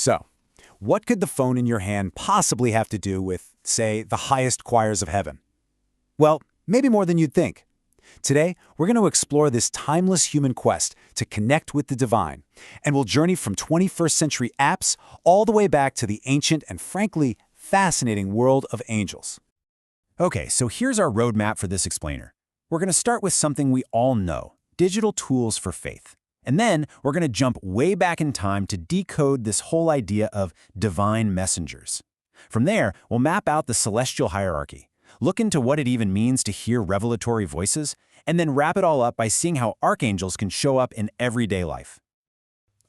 So, what could the phone in your hand possibly have to do with, say, the highest choirs of heaven? Well, maybe more than you'd think. Today, we're going to explore this timeless human quest to connect with the divine, and we'll journey from 21st century apps all the way back to the ancient and frankly fascinating world of angels. Okay, so here's our roadmap for this explainer. We're going to start with something we all know, digital tools for faith. And then we're going to jump way back in time to decode this whole idea of divine messengers. From there, we'll map out the celestial hierarchy, look into what it even means to hear revelatory voices, and then wrap it all up by seeing how archangels can show up in everyday life.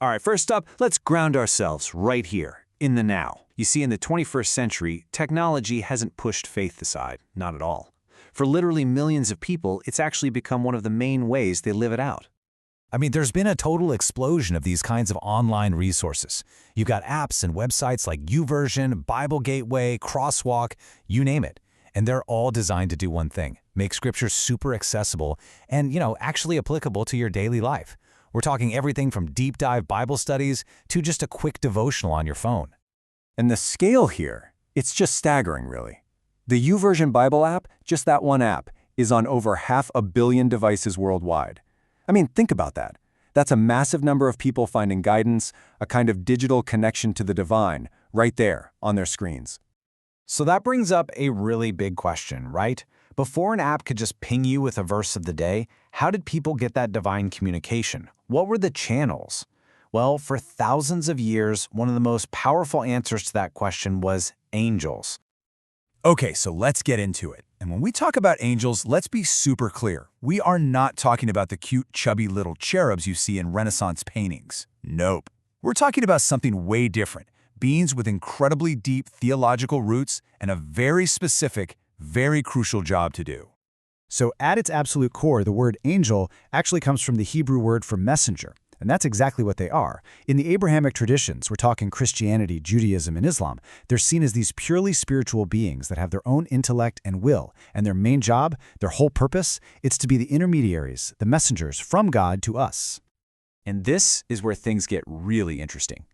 All right, first up, let's ground ourselves right here, in the now. You see, in the 21st century, technology hasn't pushed faith aside, not at all. For literally millions of people, it's actually become one of the main ways they live it out. I mean, there's been a total explosion of these kinds of online resources. You've got apps and websites like YouVersion, Bible Gateway, Crosswalk, you name it. And they're all designed to do one thing, make Scripture super accessible and, actually applicable to your daily life. We're talking everything from deep dive Bible studies to just a quick devotional on your phone. And the scale here, it's just staggering, really. The YouVersion Bible app, just that one app, is on over 500 million devices worldwide. I mean, think about that. That's a massive number of people finding guidance, a kind of digital connection to the divine, right there on their screens. So that brings up a really big question, right? Before an app could just ping you with a verse of the day, how did people get that divine communication? What were the channels? Well, for thousands of years, one of the most powerful answers to that question was angels. Okay, so let's get into it. And when we talk about angels, let's be super clear. We are not talking about the cute, chubby little cherubs you see in Renaissance paintings. Nope. We're talking about something way different. Beings with incredibly deep theological roots and a very specific, very crucial job to do. So at its absolute core, the word angel actually comes from the Hebrew word for messenger. And that's exactly what they are. In the Abrahamic traditions, we're talking Christianity, Judaism, and Islam, they're seen as these purely spiritual beings that have their own intellect and will, and their main job, their whole purpose, it's to be the intermediaries, the messengers from God to us. And this is where things get really interesting.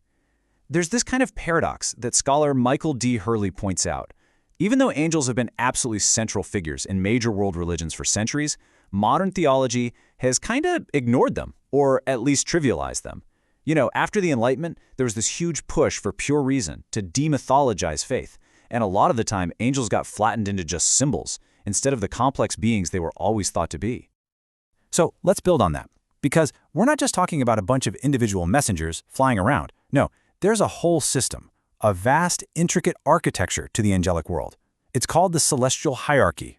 There's this kind of paradox that scholar Michael D. Hurley points out. Even though angels have been absolutely central figures in major world religions for centuries, modern theology has kind of ignored them, or at least trivialized them. After the Enlightenment, there was this huge push for pure reason to demythologize faith, and a lot of the time angels got flattened into just symbols, instead of the complex beings they were always thought to be. So let's build on that, because we're not just talking about a bunch of individual messengers flying around. No, there's a whole system, a vast, intricate architecture to the angelic world. It's called the celestial hierarchy.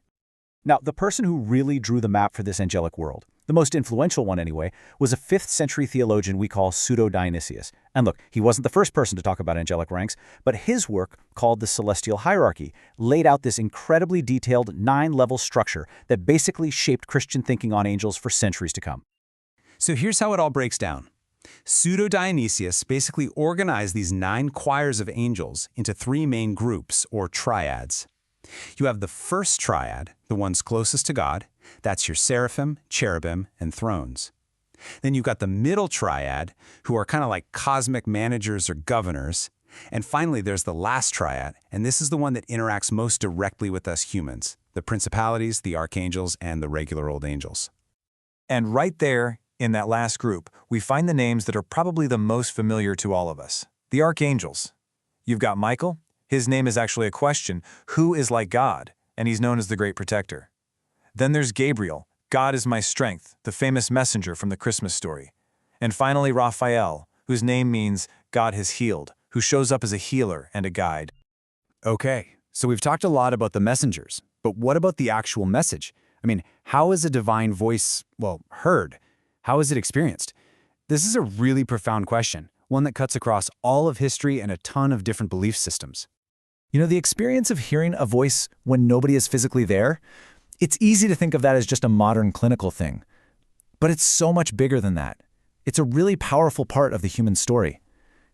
Now, the person who really drew the map for this angelic world, the most influential one anyway, was a 5th century theologian we call Pseudo-Dionysius. And look, he wasn't the first person to talk about angelic ranks, but his work, called the celestial hierarchy, laid out this incredibly detailed 9-level structure that basically shaped Christian thinking on angels for centuries to come. So here's how it all breaks down. Pseudo-Dionysius basically organized these 9 choirs of angels into 3 main groups, or triads. You have the first triad, the ones closest to God. That's your seraphim, cherubim, and thrones. Then you've got the middle triad, who are kind of like cosmic managers or governors. And finally, there's the last triad, and this is the one that interacts most directly with us humans, the principalities, the archangels, and the regular old angels. And right there, in that last group, we find the names that are probably the most familiar to all of us, the archangels. You've got Michael. His name is actually a question, who is like God? And he's known as the Great Protector. Then there's Gabriel, God is my strength, the famous messenger from the Christmas story. And finally, Raphael, whose name means God has healed, who shows up as a healer and a guide. Okay, so we've talked a lot about the messengers, but what about the actual message? I mean, how is a divine voice, heard? How is it experienced? This is a really profound question, one that cuts across all of history and a ton of different belief systems. The experience of hearing a voice when nobody is physically there, it's easy to think of that as just a modern clinical thing. But it's so much bigger than that. It's a really powerful part of the human story.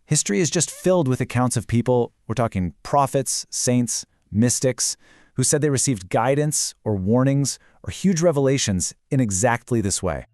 History is just filled with accounts of people, we're talking prophets, saints, mystics, who said they received guidance or warnings or huge revelations in exactly this way.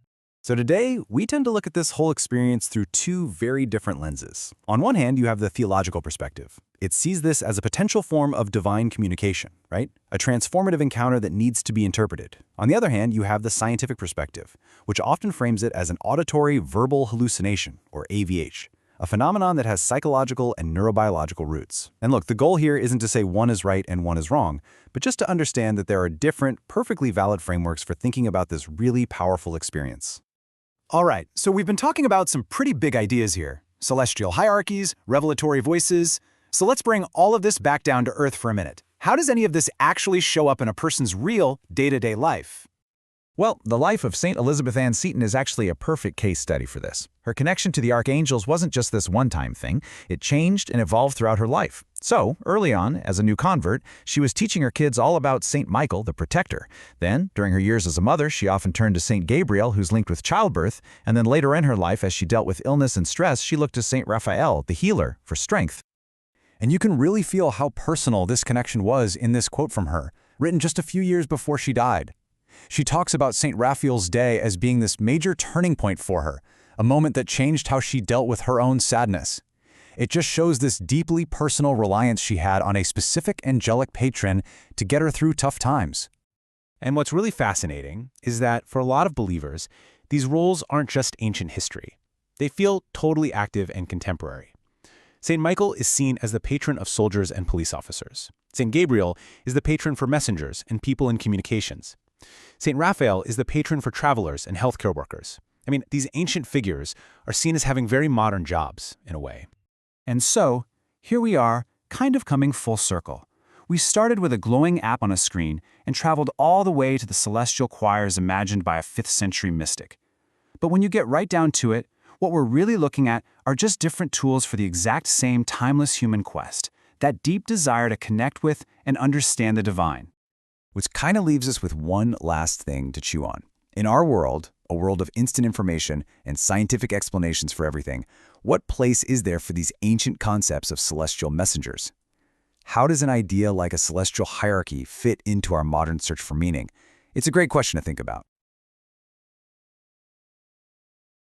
So today, we tend to look at this whole experience through two very different lenses. On one hand, you have the theological perspective. It sees this as a potential form of divine communication, right? A transformative encounter that needs to be interpreted. On the other hand, you have the scientific perspective, which often frames it as an auditory verbal hallucination, or AVH, a phenomenon that has psychological and neurobiological roots. And look, the goal here isn't to say one is right and one is wrong, but just to understand that there are different, perfectly valid frameworks for thinking about this really powerful experience. All right, so we've been talking about some pretty big ideas here. Celestial hierarchies, revelatory voices. So let's bring all of this back down to earth for a minute. How does any of this actually show up in a person's real, day-to-day life? Well, the life of St. Elizabeth Ann Seton is actually a perfect case study for this. Her connection to the archangels wasn't just this one-time thing. It changed and evolved throughout her life. So, early on, as a new convert, she was teaching her kids all about St. Michael, the protector. Then, during her years as a mother, she often turned to St. Gabriel, who's linked with childbirth. And then later in her life, as she dealt with illness and stress, she looked to St. Raphael, the healer, for strength. And you can really feel how personal this connection was in this quote from her, written just a few years before she died. She talks about St. Raphael's day as being this major turning point for her, a moment that changed how she dealt with her own sadness. It just shows this deeply personal reliance she had on a specific angelic patron to get her through tough times. And what's really fascinating is that for a lot of believers, these roles aren't just ancient history. They feel totally active and contemporary. St. Michael is seen as the patron of soldiers and police officers. St. Gabriel is the patron for messengers and people in communications. St. Raphael is the patron for travelers and healthcare workers. I mean, these ancient figures are seen as having very modern jobs, in a way. And so, here we are, kind of coming full circle. We started with a glowing app on a screen and traveled all the way to the celestial choirs imagined by a 5th century mystic. But when you get right down to it, what we're really looking at are just different tools for the exact same timeless human quest, that deep desire to connect with and understand the divine. Which kind of leaves us with one last thing to chew on. In our world, a world of instant information and scientific explanations for everything, what place is there for these ancient concepts of celestial messengers? How does an idea like a celestial hierarchy fit into our modern search for meaning? It's a great question to think about.